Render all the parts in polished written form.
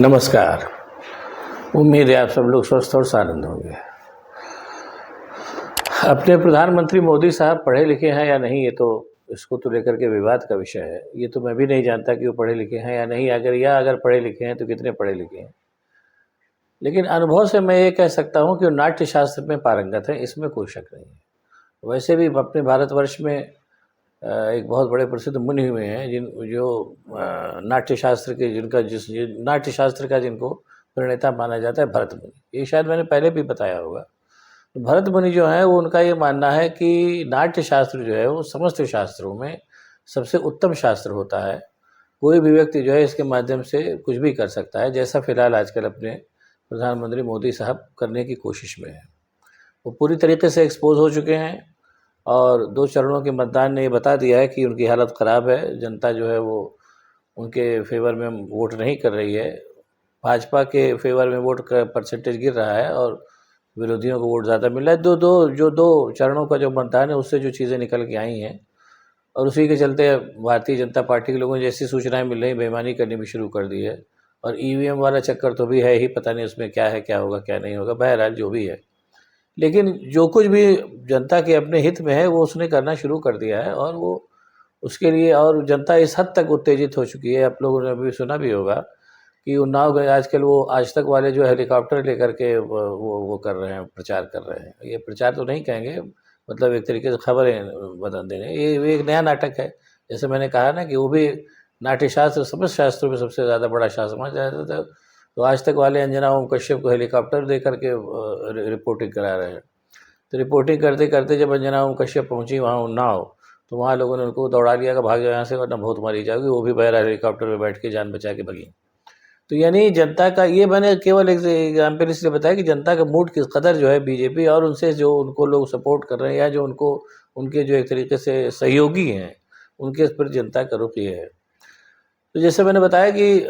नमस्कार। उम्मीद है आप सब लोग स्वस्थ और आनंद होंगे। अपने प्रधानमंत्री मोदी साहब पढ़े लिखे हैं या नहीं, ये तो इसको तो लेकर के विवाद का विषय है। ये तो मैं भी नहीं जानता कि वो पढ़े लिखे हैं या नहीं, अगर पढ़े लिखे हैं तो कितने पढ़े लिखे हैं। लेकिन अनुभव से मैं ये कह सकता हूँ कि वो नाट्य शास्त्र में पारंगत हैं, इसमें कोई शक नहीं है। वैसे भी अपने भारतवर्ष में एक बहुत बड़े प्रसिद्ध मुनि हुए हैं जो नाट्य शास्त्र के नाट्य शास्त्र का जिनको प्रणेता माना जाता है, भरत मुनि। ये शायद मैंने पहले भी बताया होगा। तो भरत मुनि जो है वो उनका ये मानना है कि नाट्य शास्त्र जो है वो समस्त शास्त्रों में सबसे उत्तम शास्त्र होता है। कोई भी व्यक्ति जो है इसके माध्यम से कुछ भी कर सकता है, जैसा फिलहाल आजकल अपने प्रधानमंत्री मोदी साहब करने की कोशिश में है। वो पूरी तरीके से एक्सपोज हो चुके हैं और 2 चरणों के मतदान ने ये बता दिया है कि उनकी हालत ख़राब है। जनता जो है वो उनके फेवर में वोट नहीं कर रही है। भाजपा के फेवर में वोट का परसेंटेज गिर रहा है और विरोधियों को वोट ज़्यादा मिल रहा है। दो चरणों का जो मतदान है उससे जो चीज़ें निकल के आई हैं और उसी के चलते भारतीय जनता पार्टी के लोगों को जैसी सूचनाएं मिल रही, बेईमानी करनी भी शुरू कर दी है। और ईवीएम वाला चक्कर तो भी है ही, पता नहीं उसमें क्या है, क्या होगा क्या नहीं होगा। बहरहाल जो भी है, लेकिन जो कुछ भी जनता के अपने हित में है वो उसने करना शुरू कर दिया है और वो उसके लिए, और जनता इस हद तक उत्तेजित हो चुकी है। आप लोगों ने भी सुना भी होगा कि उन्नाव गए आजकल वो आज तक वाले जो हेलीकॉप्टर लेकर के वो कर रहे हैं, प्रचार कर रहे हैं। ये प्रचार तो नहीं कहेंगे, मतलब एक तरीके से खबरें बता दे रहे हैं। ये एक नया नाटक है। जैसे मैंने कहा ना कि वो भी नाट्यशास्त्र समस्त शास्त्रों में सबसे ज़्यादा बड़ा शास्त्र माना जाता था। तो आज तक वाले अंजना ओम कश्यप को हेलीकॉप्टर दे करके रिपोर्टिंग करा रहे हैं। तो रिपोर्टिंग करते करते जब अंजना ओम कश्यप पहुंची वहाँ उन्नाव, तो वहाँ लोगों ने उनको दौड़ा लिया कि भाग जाओ यहाँ से वरना बहुत मारी जाओगी। वो भी बहरा हेलीकॉप्टर में बैठ के जान बचा के भगी। तो यानी जनता का, ये मैंने केवल एक एग्जाम्पल इसलिए बताया कि जनता का मूड किस कदर जो है बीजेपी और उनसे जो उनको लोग सपोर्ट कर रहे हैं या जो उनको उनके जो एक तरीके से सहयोगी हैं उनके इस पर जनता का रुख ये है। तो जैसे मैंने बताया कि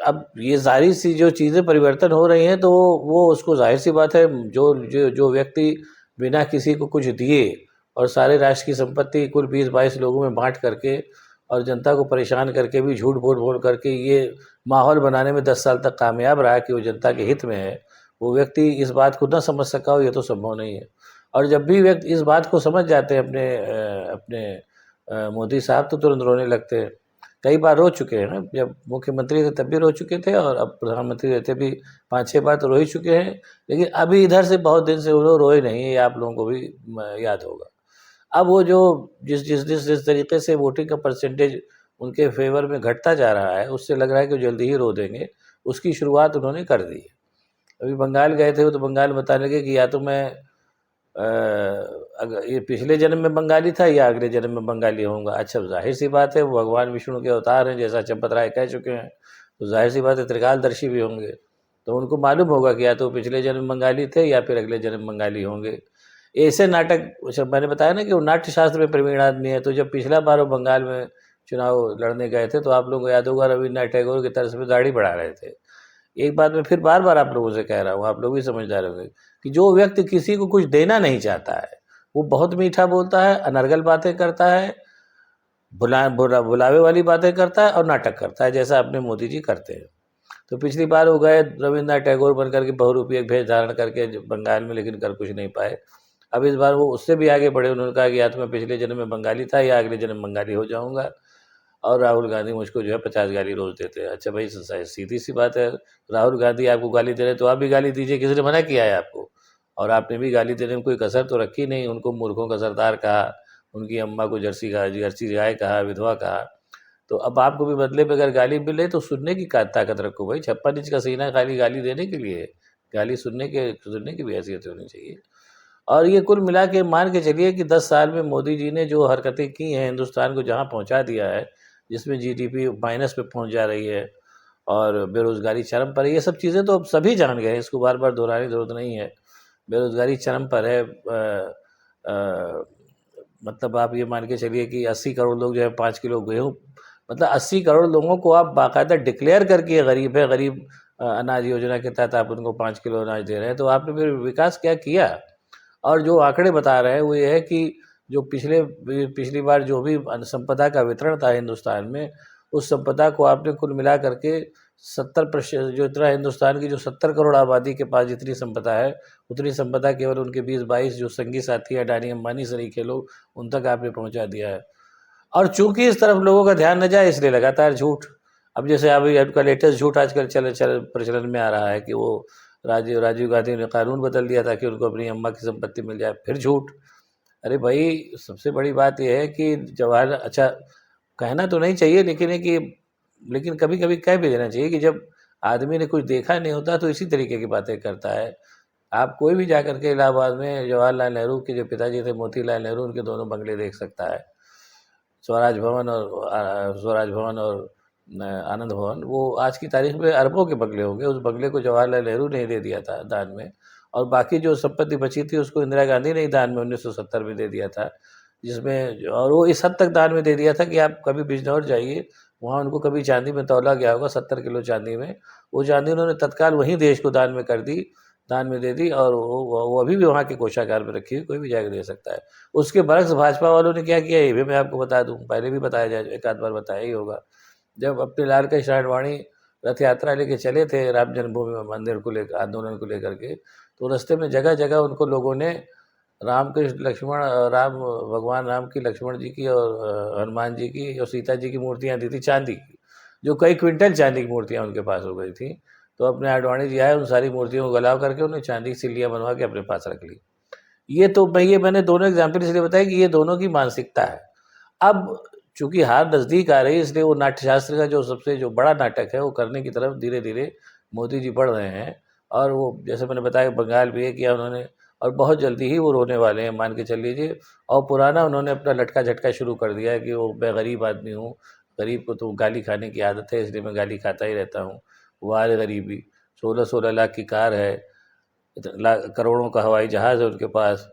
अब ये जाहिर सी जो चीज़ें परिवर्तन हो रही हैं तो वो उसको जाहिर सी बात है, जो व्यक्ति बिना किसी को कुछ दिए और सारे राष्ट्र की संपत्ति कुल 20-22 लोगों में बांट करके और जनता को परेशान करके भी झूठ बोल करके ये माहौल बनाने में 10 साल तक कामयाब रहा कि वो जनता के हित में है, वो व्यक्ति इस बात को न समझ सका हो, ये तो संभव नहीं है। और जब भी व्यक्ति इस बात को समझ जाते हैं अपने मोदी साहब, तो तुरंत रोने लगते हैं। कई बार रो चुके हैं ना, जब मुख्यमंत्री थे तब भी रो चुके थे और अब प्रधानमंत्री रहते भी 5-6 बार तो रो ही चुके हैं। लेकिन अभी इधर से बहुत दिन से वो रोए नहीं, ये आप लोगों को भी याद होगा। अब वो जो जिस तरीके से वोटिंग का परसेंटेज उनके फेवर में घटता जा रहा है, उससे लग रहा है कि वो जल्दी ही रो देंगे। उसकी शुरुआत उन्होंने कर दी है। अभी बंगाल गए थे, वो तो बंगाल बताने लगे कि या तो मैं अगर ये पिछले जन्म में बंगाली था या अगले जन्म में बंगाली होऊंगा। अच्छा, जाहिर सी बात है वो भगवान विष्णु के अवतार हैं, जैसा चंपत राय कह चुके हैं, तो जाहिर सी बात है त्रिकालदर्शी भी होंगे। तो उनको मालूम होगा कि या तो पिछले जन्म बंगाली थे या फिर अगले जन्म बंगाली होंगे। ऐसे नाटक, जब मैंने बताया ना कि वो नाट्य शास्त्र में प्रवीण आदमी है, तो जब पिछला बार वो बंगाल में चुनाव लड़ने गए थे तो आप लोगों को याद होगा रविन्द्रनाथ टैगोर की तर्ज पे दाढ़ी बढ़ा रहे थे। एक बात मैं फिर बार बार आप लोगों से कह रहा हूँ, आप लोग भी समझदार होंगे कि जो व्यक्ति किसी को कुछ देना नहीं चाहता है वो बहुत मीठा बोलता है, अनर्गल बातें करता है, बुलावे वाली बातें करता है और नाटक करता है, जैसा अपने मोदी जी करते हैं। तो पिछली बार वो गए रविन्द्रनाथ टैगोर बन करके बहुरूपिया भेष धारण करके बंगाल में, लेकिन कर कुछ नहीं पाए। अब इस बार वो उससे भी आगे बढ़े, उन्होंने कहा कि या तो मैं पिछले जन्म में बंगाली था या अगले जन्म बंगाली हो जाऊंगा और राहुल गांधी मुझको जो है 50 गाली रोज देते हैं। अच्छा भाई, सीधी सी बात है, राहुल गांधी आपको गाली दे रहे तो आप भी गाली दीजिए, किसी ने मना किया है आपको? और आपने भी गाली देने में कोई कसर तो रखी नहीं। उनको मूर्खों का सरदार कहा, उनकी अम्मा को जर्सी गाय कहा, विधवा कहा। तो अब आपको भी बदले में अगर गाली मिले तो सुनने की ताकत रखो भाई। 56 इंच का सीना खाली गाली देने के लिए, गाली सुनने की भी हैसियत होनी चाहिए। और ये कुल मिला के मान के चलिए कि 10 साल में मोदी जी ने जो हरकतें की हैं, हिंदुस्तान को जहाँ पहुँचा दिया है, जिसमें जीडीपी माइनस पे पहुँच जा रही है और बेरोज़गारी चरम पर है, ये सब चीज़ें तो अब सभी जान गए हैं, इसको बार बार दोहराने की ज़रूरत नहीं है। बेरोज़गारी चरम पर है। मतलब आप ये मान के चलिए कि 80 करोड़ लोग जो है 5 किलो गेहूँ, मतलब 80 करोड़ लोगों को आप बाकायदा डिक्लेयर करके गरीब है, गरीब अनाज योजना के तहत आप उनको 5 किलो अनाज दे रहे हैं, तो आपने फिर विकास क्या किया? और जो आंकड़े बता रहे हैं वो ये है कि जो पिछली बार जो भी संपदा का वितरण था हिंदुस्तान में, उस संपदा को आपने कुल मिला करके 70% जो इतना हिंदुस्तान की जो 70 करोड़ आबादी के पास जितनी संपदा है, उतनी संपदा केवल उनके 20-22 जो संगी साथी अडानी अंबानी सरीखे लोग उन तक आपने पहुंचा दिया है। और चूंकि इस तरफ लोगों का ध्यान न जाए इसलिए लगातार झूठ। अब जैसे अभी आपका लेटेस्ट झूठ आजकल चल प्रचलन में आ रहा है कि वो राजीव गांधी ने कानून बदल दिया ताकि उनको अपनी अम्मा की संपत्ति मिल जाए, फिर झूठ। अरे भाई, सबसे बड़ी बात यह है कि जवाहर, अच्छा कहना तो नहीं चाहिए लेकिन है कि लेकिन कभी कभी कह भी देना चाहिए कि जब आदमी ने कुछ देखा नहीं होता तो इसी तरीके की बातें करता है। आप कोई भी जाकर के इलाहाबाद में जवाहरलाल नेहरू के जो पिताजी थे मोतीलाल नेहरू, उनके दोनों बंगले देख सकता है, स्वराज भवन और आनंद भवन। वो आज की तारीख में अरबों के बंगले होंगे। उस बंगले को जवाहरलाल नेहरू ने ही दे दिया था दान में, और बाकी जो संपत्ति बची थी उसको इंदिरा गांधी ने ही दान में 1970 में दे दिया था, जिसमें, और वो इस हद तक दान में दे दिया था कि आप कभी बिजनौर जाइए, वहाँ उनको कभी चांदी में तौला गया होगा 70 किलो चांदी में, वो चांदी उन्होंने तत्काल वहीं देश को दान में कर दी, दान में दे दी, और वो अभी भी वहाँ के कोषागार में रखी हुई, कोई भी जाकर दे सकता है। उसके बरक्स भाजपा वालों ने क्या किया, ये भी मैं आपको बता दूं, पहले भी बताया जाए, एक आध बार बताया ही होगा। जब अपने लाल के श्रावणी रथ यात्रा लेके चले थे राम जन्मभूमि मंदिर को लेकर, आंदोलन को लेकर के, तो रास्ते में जगह जगह उनको लोगों ने राम कृष्ण लक्ष्मण, राम भगवान राम की, लक्ष्मण जी की और हनुमान जी की और सीता जी की मूर्तियां दी थी चांदी की, जो कई क्विंटल चांदी की मूर्तियां उनके पास हो गई थी। तो अपने आडवाणी जी आए, उन सारी मूर्तियों को गलाव करके उन्हें चांदी की सिल्लियाँ बनवा के अपने पास रख ली। ये मैंने दोनों एग्जाम्पल इसलिए बताया कि ये दोनों की मानसिकता है। अब चूंकि हार नज़दीक आ रही है, इसलिए वो नाट्यशास्त्र का जो सबसे जो बड़ा नाटक है वो करने की तरफ धीरे धीरे मोदी जी बढ़ रहे हैं। और वो जैसे मैंने बताया बंगाल भी है किया उन्होंने, और बहुत जल्दी ही वो रोने वाले हैं, मान के चल लीजिए। और पुराना उन्होंने अपना लटका झटका शुरू कर दिया है कि वो मैं गरीब आदमी हूँ, गरीब को तो गाली खाने की आदत है इसलिए मैं गाली खाता ही रहता हूँ। वाह गरीबी, 16-16 लाख की कार है, करोड़ों का हवाई जहाज़ है उनके पास,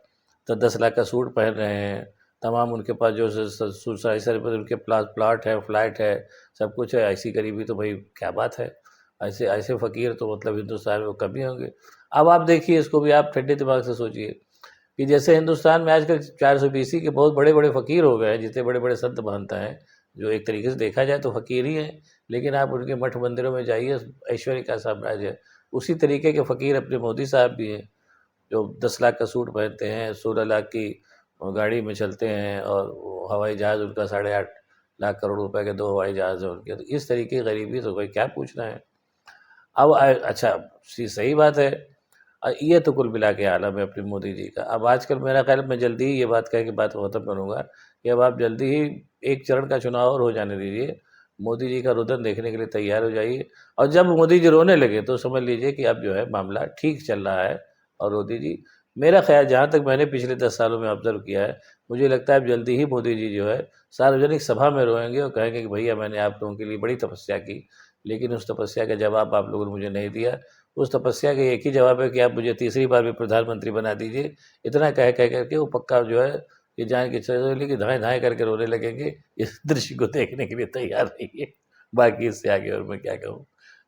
तो 10 लाख का सूट पहन रहे हैं, तमाम उनके पास जो सर पर उनके प्लाट है, फ्लैट है, सब कुछ है। ऐसी गरीबी तो भाई क्या बात है, ऐसे ऐसे फ़कीर तो मतलब हिंदुस्तान में कम ही होंगे। अब आप देखिए, इसको भी आप ठंडे दिमाग से सोचिए कि जैसे हिंदुस्तान में आजकल 420 के बहुत बड़े बड़े फ़कीर हो गए हैं, जितने बड़े बड़े संत महंत हैं, जो एक तरीके से देखा जाए तो फ़कीर ही हैं, लेकिन आप उनके मठ मंदिरों में जाइए, ऐश्वर्य का साम्राज्य है। उसी तरीके के फ़कीर अपने मोदी साहब भी हैं, जो 10 लाख का सूट पहनते हैं, 16 लाख की गाड़ी में चलते हैं, और वो हवाई जहाज़ उनका 8.5 लाख करोड़ रुपए के 2 हवाई जहाज़ हैं उनके। तो इस तरीके की गरीबी तो भाई क्या पूछना है। अब अच्छा, सही बात है। ये तो कुल मिला के आलम है अपने मोदी जी का। अब आजकल मेरा ख्याल है, मैं जल्दी ही ये बात कह के बात को ख़त्म करूँगा कि अब आप जल्दी ही एक चरण का चुनाव और हो जाने दीजिए, मोदी जी का रुदन देखने के लिए तैयार हो जाइए। और जब मोदी जी रोने लगे तो समझ लीजिए कि अब जो है मामला ठीक चल रहा है। और मोदी जी, मेरा ख्याल जहाँ तक मैंने पिछले 10 सालों में ऑब्ज़र्व किया है, मुझे लगता है अब जल्दी ही मोदी जी जो है सार्वजनिक सभा में रोएँगे और कहेंगे कि भैया मैंने आप लोगों के लिए बड़ी तपस्या की, लेकिन उस तपस्या का जवाब आप लोगों ने मुझे नहीं दिया। उस तपस्या का एक ही जवाब है कि आप मुझे तीसरी बार भी प्रधानमंत्री बना दीजिए। इतना कह करके वो पक्का जो है ये जान के चलिए कि धाएँ-धाएँ करके रोने लगेंगे। इस दृश्य को देखने के लिए तैयार रहिए। बाकी इससे आगे और मैं क्या कहूँ।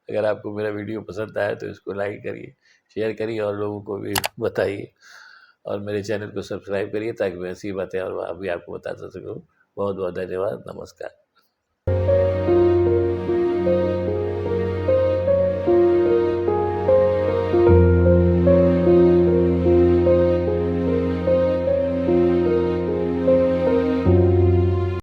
अगर आपको मेरा वीडियो पसंद आया तो इसको लाइक करिए, शेयर करिए और लोगों को भी बताइए, और मेरे चैनल को सब्सक्राइब करिए ताकि मैं ऐसी बातें और अभी आपको बताता सकूँ। बहुत-बहुत धन्यवाद। नमस्कार।